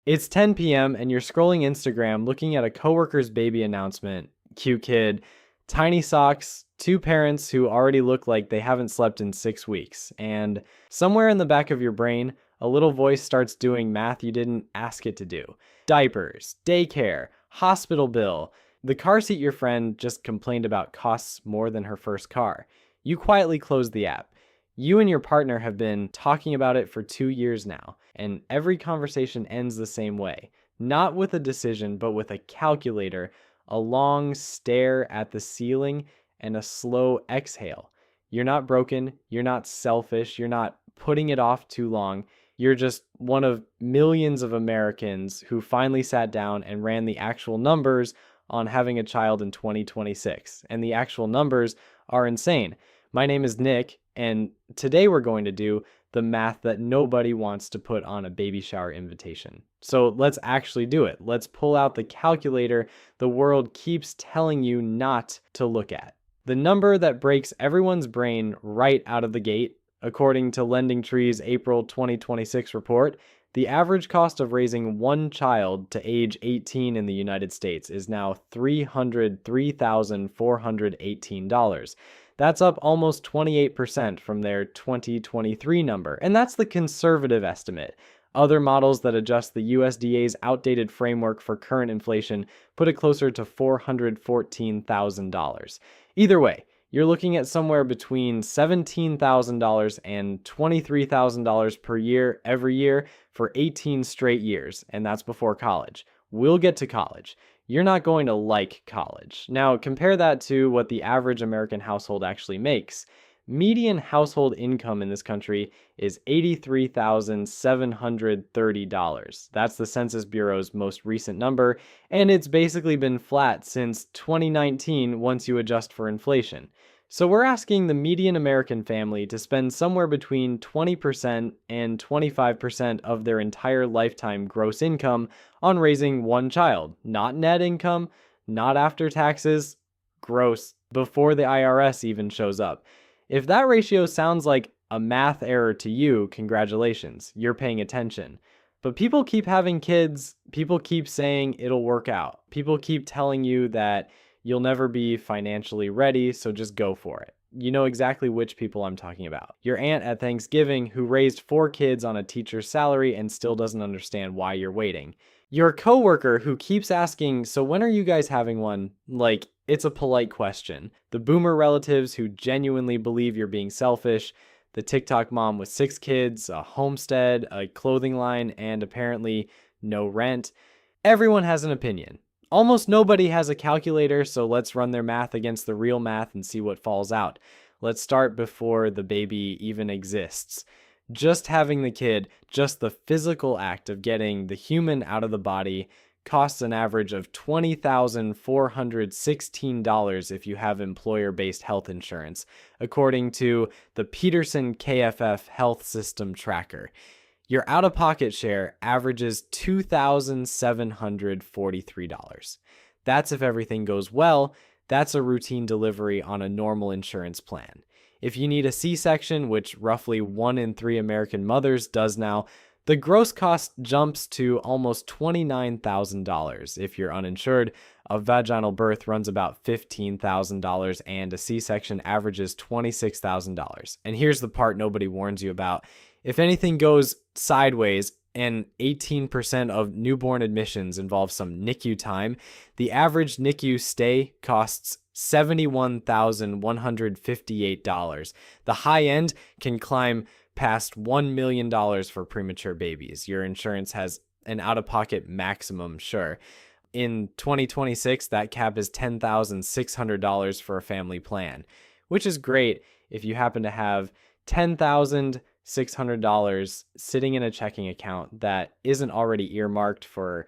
It's 10 p.m. and you're scrolling Instagram looking at a coworker's baby announcement. Cute kid, tiny socks, two parents who already look like they haven't slept in 6 weeks. And somewhere in the back of your brain, a little voice starts doing math you didn't ask it to do. Diapers, daycare, hospital bill. The car seat your friend just complained about costs more than her first car. You quietly close the app. You and your partner have been talking about it for 2 years now, and every conversation ends the same way. Not with a decision, but with a calculator, a long stare at the ceiling, and a slow exhale. You're not broken, you're not selfish, you're not putting it off too long. You're just one of millions of Americans who finally sat down and ran the actual numbers on having a child in 2026. And the actual numbers are insane. My name is Nick, and today we're going to do the math that nobody wants to put on a baby shower invitation. So let's actually do it. Let's pull out the calculator the world keeps telling you not to look at. The number that breaks everyone's brain right out of the gate, according to LendingTree's April 2026 report, the average cost of raising one child to age 18 in the United States is now $303,418. That's up almost 28% from their 2023 number, and that's the conservative estimate. Other models that adjust the USDA's outdated framework for current inflation put it closer to $414,000. Either way, you're looking at somewhere between $17,000 and $23,000 per year every year for 18 straight years, and that's before college. We'll get to college. You're not going to like college. Now, compare that to what the average American household actually makes. Median household income in this country is $83,730. That's the Census Bureau's most recent number, and it's basically been flat since 2019 once you adjust for inflation. So we're asking the median American family to spend somewhere between 20% and 25% of their entire lifetime gross income on raising one child. Not net income, not after taxes, gross, before the IRS even shows up. If that ratio sounds like a math error to you, congratulations, you're paying attention. But people keep having kids, people keep saying it'll work out. People keep telling you that you'll never be financially ready, so just go for it. You know exactly which people I'm talking about. Your aunt at Thanksgiving who raised 4 kids on a teacher's salary and still doesn't understand why you're waiting. Your coworker who keeps asking, so when are you guys having one? Like, it's a polite question. The boomer relatives who genuinely believe you're being selfish. The TikTok mom with 6 kids, a homestead, a clothing line, and apparently no rent. Everyone has an opinion. Almost nobody has a calculator, so let's run their math against the real math and see what falls out. Let's start before the baby even exists. Just having the kid, just the physical act of getting the human out of the body, costs an average of $20,416 if you have employer-based health insurance, according to the Peterson KFF Health System Tracker. Your out-of-pocket share averages $2,743. That's if everything goes well. That's a routine delivery on a normal insurance plan. If you need a C-section, which roughly 1 in 3 American mothers does now, the gross cost jumps to almost $29,000. If you're uninsured, a vaginal birth runs about $15,000 and a C-section averages $26,000. And here's the part nobody warns you about. If anything goes sideways and 18% of newborn admissions involve some NICU time, the average NICU stay costs $71,158. The high end can climb past $1 million for premature babies. Your insurance has an out-of-pocket maximum, sure. In 2026, that cap is $10,600 for a family plan, which is great if you happen to have $10,600 sitting in a checking account that isn't already earmarked for,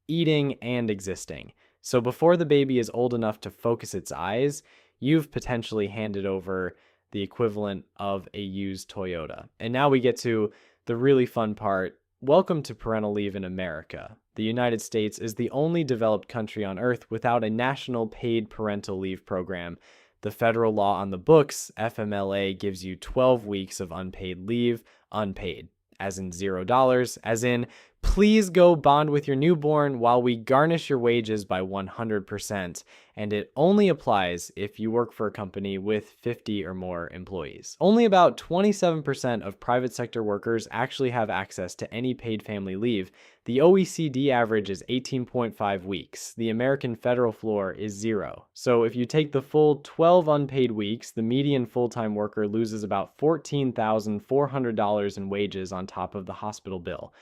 eating and existing. So before the baby is old enough to focus its eyes, you've potentially handed over the equivalent of a used Toyota. And now we get to the really fun part. Welcome to parental leave in America. The United States is the only developed country on earth without a national paid parental leave program. The federal law on the books, FMLA, gives you 12 weeks of unpaid leave, unpaid, as in $0, as in Please go bond with your newborn while we garnish your wages by 100%, and it only applies if you work for a company with 50 or more employees. Only about 27% of private sector workers actually have access to any paid family leave. The OECD average is 18.5 weeks. The American federal floor is 0. So if you take the full 12 unpaid weeks, the median full-time worker loses about $14,400 in wages on top of the hospital bill.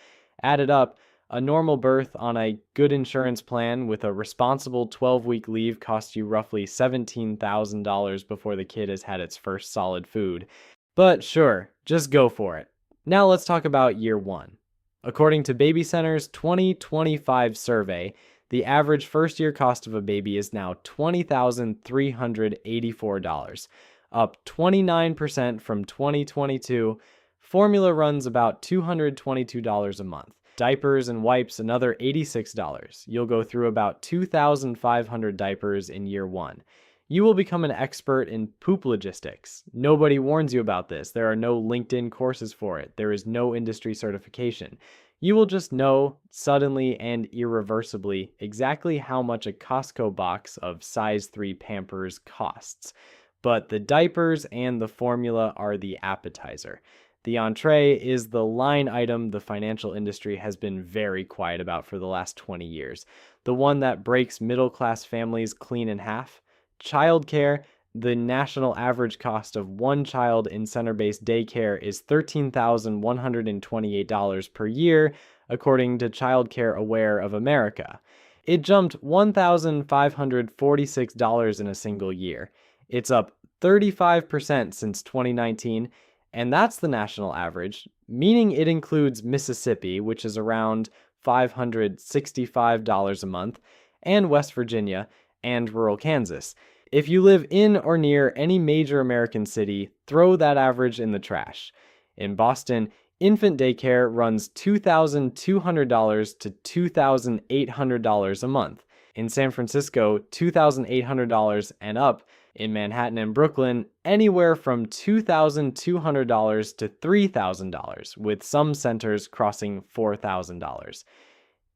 Added up, a normal birth on a good insurance plan with a responsible 12-week leave costs you roughly $17,000 before the kid has had its first solid food. But sure, just go for it. Now let's talk about year one. According to Baby Center's 2025 survey, the average first-year cost of a baby is now $20,384, up 29% from 2022. Formula runs about $222 a month. Diapers and wipes another $86. You'll go through about 2,500 diapers in year one. You will become an expert in poop logistics. Nobody warns you about this. There are no LinkedIn courses for it. There is no industry certification. You will just know suddenly and irreversibly exactly how much a Costco box of size 3 Pampers costs. But the diapers and the formula are the appetizer. The entree is the line item the financial industry has been very quiet about for the last 20 years. The one that breaks middle-class families clean in half. Childcare, the national average cost of one child in center-based daycare is $13,128 per year, according to Child Care Aware of America. It jumped $1,546 in a single year. It's up 35% since 2019, and that's the national average, meaning it includes Mississippi, which is around $565 a month, and West Virginia, and rural Kansas. If you live in or near any major American city, throw that average in the trash. In Boston, infant daycare runs $2,200 to $2,800 a month. In San Francisco, $2,800 and up. In Manhattan and Brooklyn, anywhere from $2,200 to $3,000, with some centers crossing $4,000.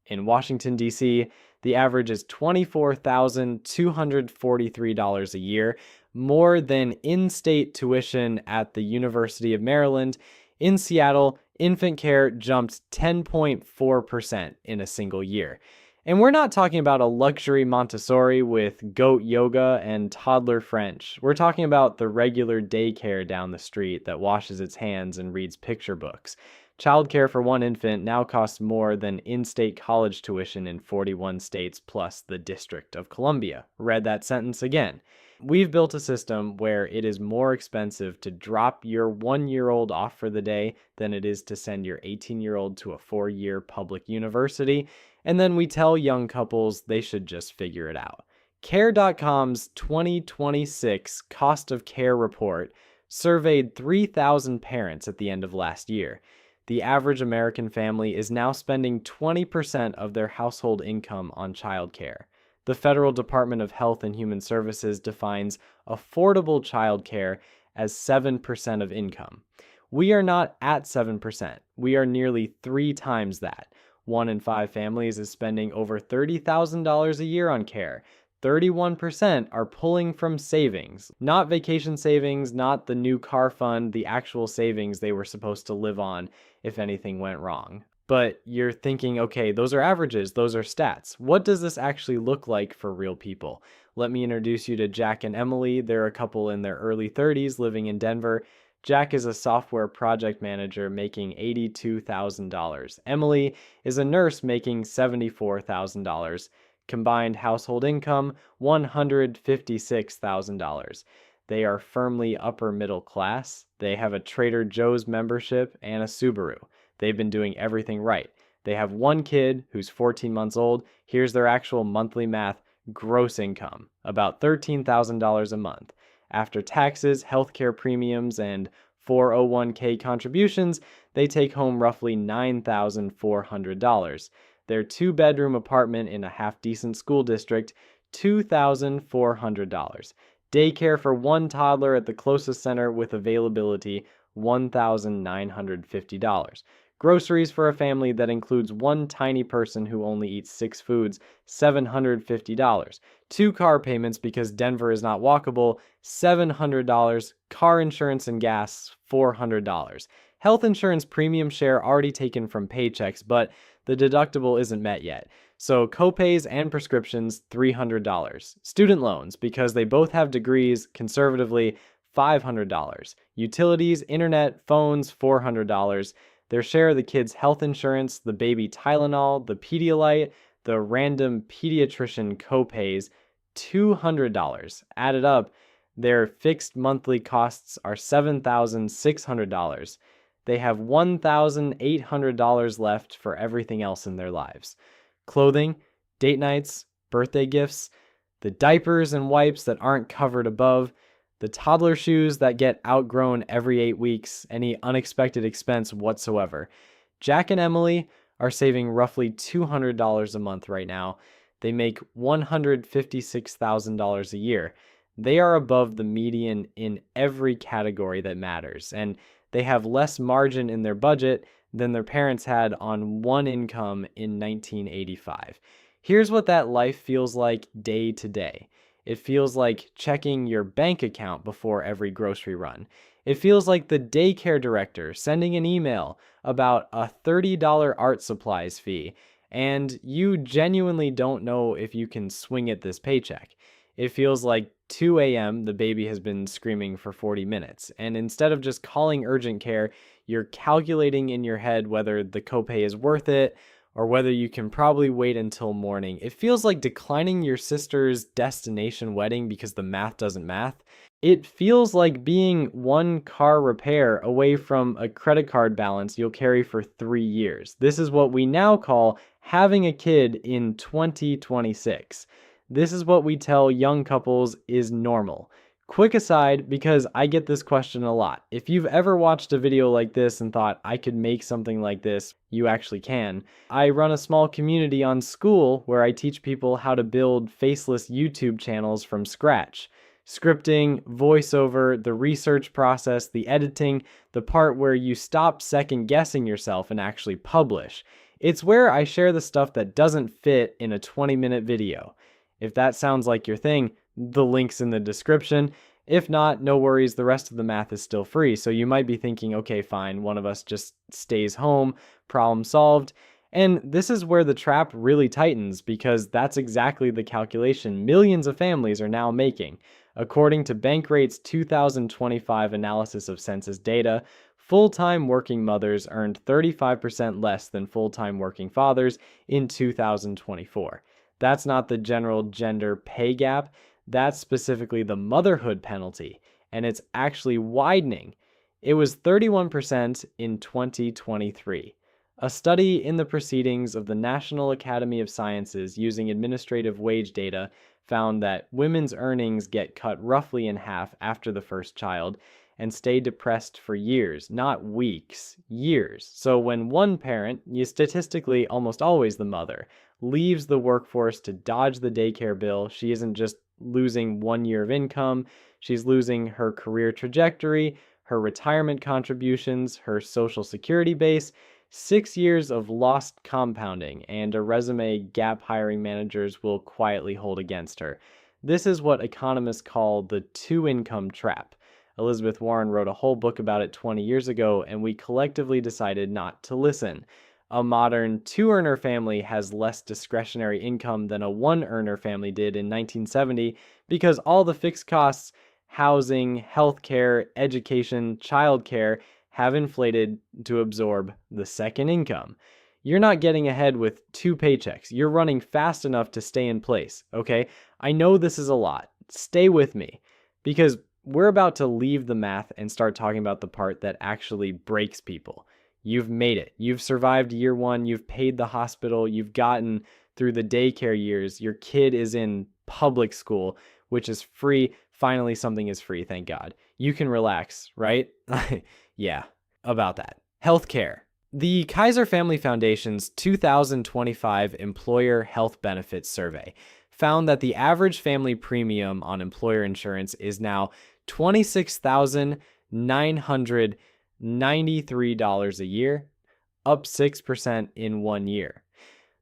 In Washington, D.C., the average is $24,243 a year, more than in-state tuition at the University of Maryland. In Seattle, infant care jumped 10.4% in a single year. And we're not talking about a luxury Montessori with goat yoga and toddler French. We're talking about the regular daycare down the street that washes its hands and reads picture books. Childcare for one infant now costs more than in-state college tuition in 41 states plus the District of Columbia. Read that sentence again. We've built a system where it is more expensive to drop your 1-year-old off for the day than it is to send your 18-year-old to a 4-year public university. And then we tell young couples they should just figure it out. Care.com's 2026 Cost of Care report surveyed 3,000 parents at the end of last year. The average American family is now spending 20% of their household income on childcare. The Federal Department of Health and Human Services defines affordable childcare as 7% of income. We are not at 7%. We are nearly 3 times that. 1 in 5 families is spending over $30,000 a year on care. 31% are pulling from savings, not vacation savings, not the new car fund, the actual savings they were supposed to live on if anything went wrong. But you're thinking, okay, those are averages, those are stats. What does this actually look like for real people? Let me introduce you to Jack and Emily. They're a couple in their early 30s living in Denver. Jack is a software project manager making $82,000. Emily is a nurse making $74,000. Combined household income, $156,000. They are firmly upper middle class. They have a Trader Joe's membership and a Subaru. They've been doing everything right. They have one kid who's 14 months old. Here's their actual monthly math. Gross income, about $13,000 a month. After taxes, healthcare premiums, and 401k contributions, they take home roughly $9,400. Their 2-bedroom apartment in a half-decent school district, $2,400. Daycare for one toddler at the closest center with availability, $1,950. Groceries for a family that includes one tiny person who only eats 6 foods, $750. Two car payments because Denver is not walkable, $700. Car insurance and gas, $400. Health insurance premium share already taken from paychecks, but the deductible isn't met yet. So copays and prescriptions, $300. Student loans, because they both have degrees, conservatively, $500. Utilities, internet, phones, $400. Their share of the kid's health insurance, the baby Tylenol, the Pedialyte, the random pediatrician copays, $200. Added up, their fixed monthly costs are $7,600. They have $1,800 left for everything else in their lives. Clothing, date nights, birthday gifts, the diapers and wipes that aren't covered above, the toddler shoes that get outgrown every 8 weeks, any unexpected expense whatsoever. Jack and Emily are saving roughly $200 a month right now. They make $156,000 a year. They are above the median in every category that matters, and they have less margin in their budget than their parents had on one income in 1985. Here's what that life feels like day to day. It feels like checking your bank account before every grocery run. It feels like the daycare director sending an email about a $30 art supplies fee, and you genuinely don't know if you can swing it this paycheck. It feels like 2 a.m., the baby has been screaming for 40 minutes, and instead of just calling urgent care, you're calculating in your head whether the copay is worth it or whether you can probably wait until morning. It feels like declining your sister's destination wedding because the math doesn't math. It feels like being one car repair away from a credit card balance you'll carry for 3 years. This is what we now call having a kid in 2026. This is what we tell young couples is normal. Quick aside, because I get this question a lot. If you've ever watched a video like this and thought, I could make something like this, you actually can. I run a small community on School where I teach people how to build faceless YouTube channels from scratch. Scripting, voiceover, the research process, the editing, the part where you stop second guessing yourself and actually publish. It's where I share the stuff that doesn't fit in a 20-minute video. If that sounds like your thing, the link's in the description. If not, no worries, the rest of the math is still free. So you might be thinking, okay, fine, one of us just stays home, problem solved. And this is where the trap really tightens because that's exactly the calculation millions of families are now making. According to Bankrate's 2025 analysis of census data, full-time working mothers earned 35% less than full-time working fathers in 2024. That's not the general gender pay gap. That's specifically the motherhood penalty, and it's actually widening. It was 31% in 2023. A study in the Proceedings of the National Academy of Sciences using administrative wage data found that women's earnings get cut roughly in half after the first child and stay depressed for years, not weeks, years. So when one parent, statistically almost always the mother, leaves the workforce to dodge the daycare bill, she isn't just losing 1 year of income, she's losing her career trajectory, her retirement contributions, her social security base, 6 years of lost compounding, and a resume gap hiring managers will quietly hold against her. This is what economists call the two-income trap. Elizabeth Warren wrote a whole book about it 20 years ago, and we collectively decided not to listen. A modern two-earner family has less discretionary income than a one-earner family did in 1970 because all the fixed costs, housing, healthcare, education, childcare, have inflated to absorb the second income. You're not getting ahead with 2 paychecks. You're running fast enough to stay in place, okay? I know this is a lot. Stay with me because we're about to leave the math and start talking about the part that actually breaks people. You've made it. You've survived year 1. You've paid the hospital. You've gotten through the daycare years. Your kid is in public school, which is free. Finally, something is free, thank God. You can relax, right? Yeah, about that. Healthcare. The Kaiser Family Foundation's 2025 Employer Health Benefits Survey found that the average family premium on employer insurance is now $26,993 a year, up 6% in 1 year.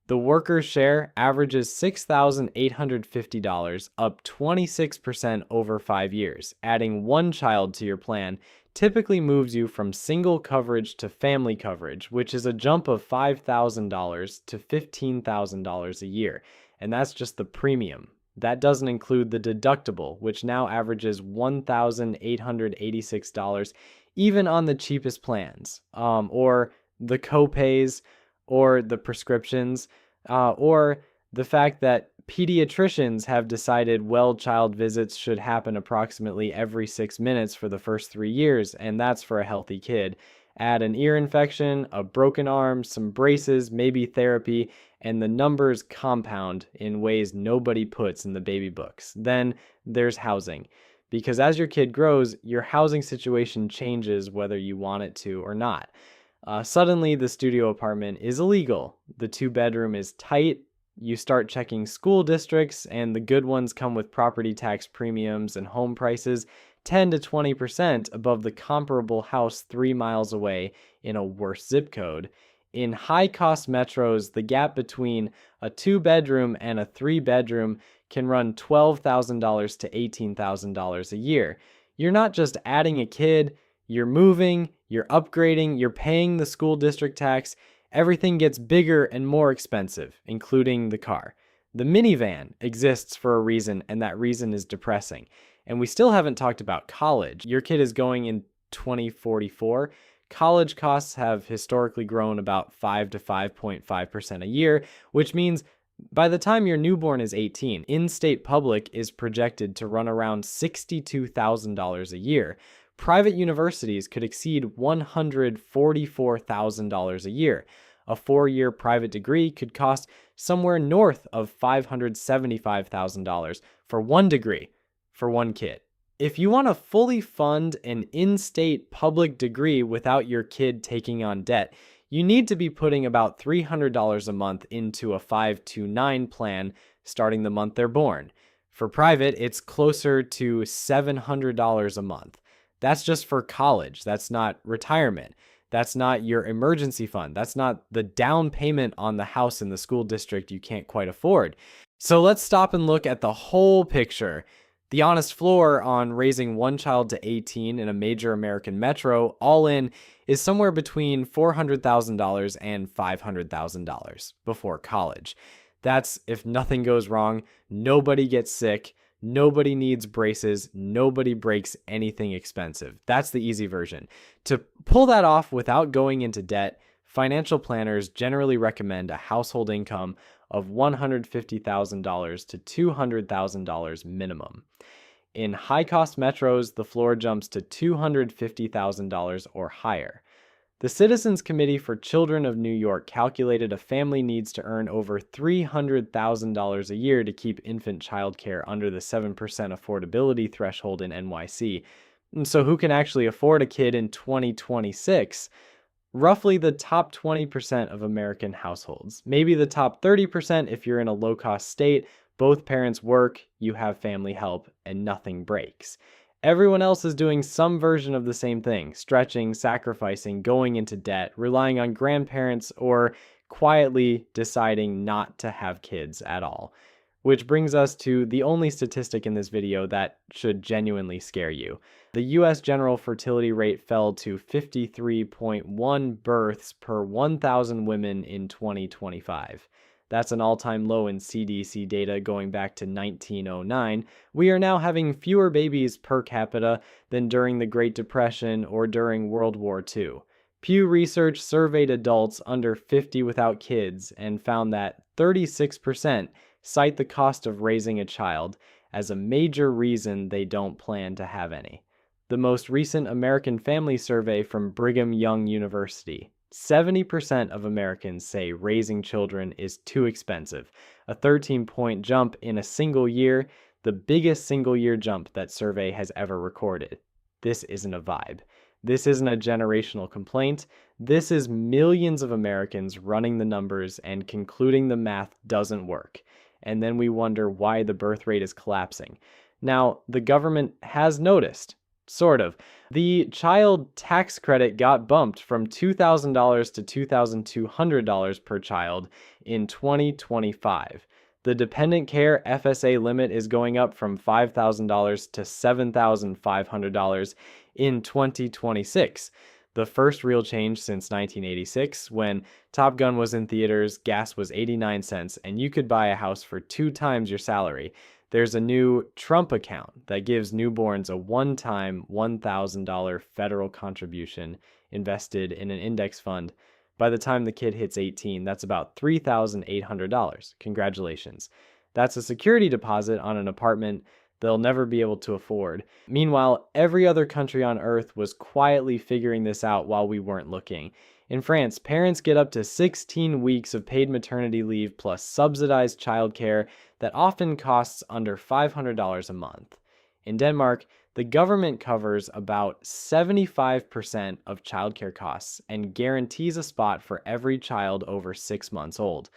The worker's share averages $6,850, up 26% over 5 years. Adding one child to your plan typically moves you from single coverage to family coverage, which is a jump of $5,000 to $15,000 a year. And that's just the premium. That doesn't include the deductible, which now averages $1,886, even on the cheapest plans, or the copays, or the prescriptions, or the fact that pediatricians have decided child visits should happen approximately every 6 minutes for the first 3 years, and that's for a healthy kid. Add an ear infection, a broken arm, some braces, maybe therapy, and the numbers compound in ways nobody puts in the baby books. Then there's housing. Because as your kid grows, your housing situation changes whether you want it to or not. Suddenly, the studio apartment is illegal. The 2-bedroom is tight. You start checking school districts, and the good ones come with property tax premiums and home prices 10 to 20% above the comparable house 3 miles away in a worse zip code. In high-cost metros, the gap between a 2-bedroom and a 3-bedroom can run $12,000 to $18,000 a year. You're not just adding a kid, you're moving, you're upgrading, you're paying the school district tax. Everything gets bigger and more expensive, including the car. The minivan exists for a reason, and that reason is depressing. And we still haven't talked about college. Your kid is going in 2044. College costs have historically grown about 5 to 5.5% a year, which means by the time your newborn is 18, in-state public is projected to run around $62,000 a year. Private universities could exceed $144,000 a year. A 4-year private degree could cost somewhere north of $575,000 for one degree for one kid. If you want to fully fund an in-state public degree without your kid taking on debt, you need to be putting about $300 a month into a 529 plan starting the month they're born. For private, it's closer to $700 a month. That's just for college. That's not retirement. That's not your emergency fund. That's not the down payment on the house in the school district you can't quite afford. So let's stop and look at the whole picture. The honest floor on raising one child to 18 in a major American metro, all in, is somewhere between $400,000 and $500,000 before college. That's if nothing goes wrong, nobody gets sick, nobody needs braces, nobody breaks anything expensive. That's the easy version. To pull that off without going into debt, financial planners generally recommend a household income of $150,000 to $200,000 minimum. In high-cost metros, the floor jumps to $250,000 or higher. The Citizens Committee for Children of New York calculated a family needs to earn over $300,000 a year to keep infant childcare under the 7% affordability threshold in NYC. And so who can actually afford a kid in 2026? Roughly the top 20% of American households. Maybe the top 30% if you're in a low-cost state, both parents work, you have family help, and nothing breaks. Everyone else is doing some version of the same thing, stretching, sacrificing, going into debt, relying on grandparents, or quietly deciding not to have kids at all. Which brings us to the only statistic in this video that should genuinely scare you. The US general fertility rate fell to 53.1 births per 1,000 women in 2025. That's an all-time low in CDC data going back to 1909. We are now having fewer babies per capita than during the Great Depression or during World War II. Pew Research surveyed adults under 50 without kids and found that 36% cite the cost of raising a child as a major reason they don't plan to have any. The most recent American Family Survey from Brigham Young University, 70% of Americans say raising children is too expensive, a 13-point jump in a single year, the biggest single-year jump that survey has ever recorded. This isn't a vibe. This isn't a generational complaint. This is millions of Americans running the numbers and concluding the math doesn't work. And then we wonder why the birth rate is collapsing. Now, the government has noticed. Sort of. The child tax credit got bumped from $2,000 to $2,200 per child in 2025. The dependent care FSA limit is going up from $5,000 to $7,500 in 2026. The first real change since 1986, when Top Gun was in theaters, gas was 89 cents, and you could buy a house for 2 times your salary. There's a new Trump account that gives newborns a one-time $1,000 federal contribution invested in an index fund. By the time the kid hits 18, that's about $3,800. Congratulations. That's a security deposit on an apartment they'll never be able to afford. Meanwhile, every other country on earth was quietly figuring this out while we weren't looking. In France, parents get up to 16 weeks of paid maternity leave plus subsidized childcare that often costs under $500 a month. In Denmark, the government covers about 75% of childcare costs and guarantees a spot for every child over 6 months old.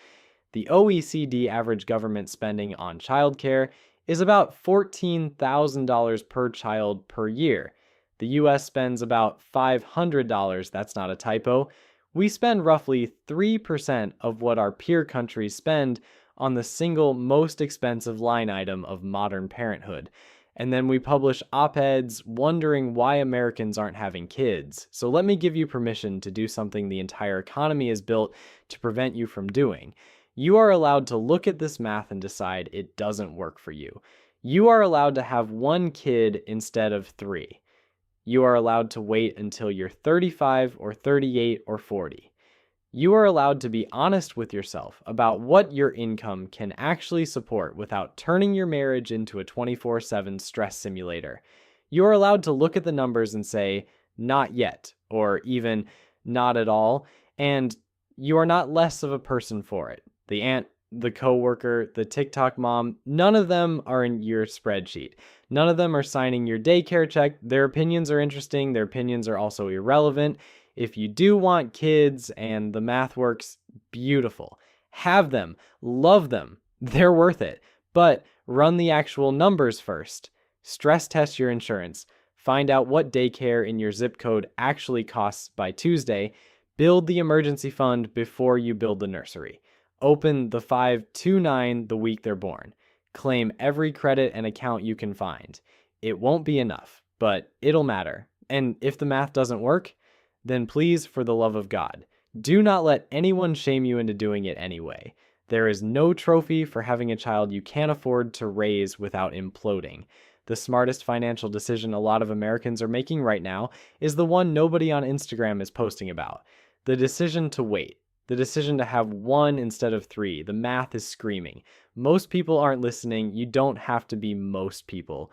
The OECD average government spending on childcare is about $14,000 per child per year. The US spends about $500, that's not a typo. We spend roughly 3% of what our peer countries spend on the single most expensive line item of modern parenthood. And then we publish op-eds wondering why Americans aren't having kids. So let me give you permission to do something the entire economy is built to prevent you from doing. You are allowed to look at this math and decide it doesn't work for you. You are allowed to have 1 kid instead of 3. You are allowed to wait until you're 35 or 38 or 40. You are allowed to be honest with yourself about what your income can actually support without turning your marriage into a 24/7 stress simulator. You are allowed to look at the numbers and say, not yet, or even not at all, and you are not less of a person for it. The aunt, the coworker, the TikTok mom, none of them are in your spreadsheet. None of them are signing your daycare check. Their opinions are interesting. Their opinions are also irrelevant. If you do want kids and the math works, beautiful. Have them. Love them. They're worth it. But run the actual numbers first. Stress test your insurance. Find out what daycare in your zip code actually costs by Tuesday. Build the emergency fund before you build the nursery. Open the 529 the week they're born. Claim every credit and account you can find. It won't be enough, but it'll matter. And if the math doesn't work, then please, for the love of God, do not let anyone shame you into doing it anyway. There is no trophy for having a child you can't afford to raise without imploding. The smartest financial decision a lot of Americans are making right now is the one nobody on Instagram is posting about. The decision to wait. The decision to have 1 instead of 3. The math is screaming. Most people aren't listening. You don't have to be most people.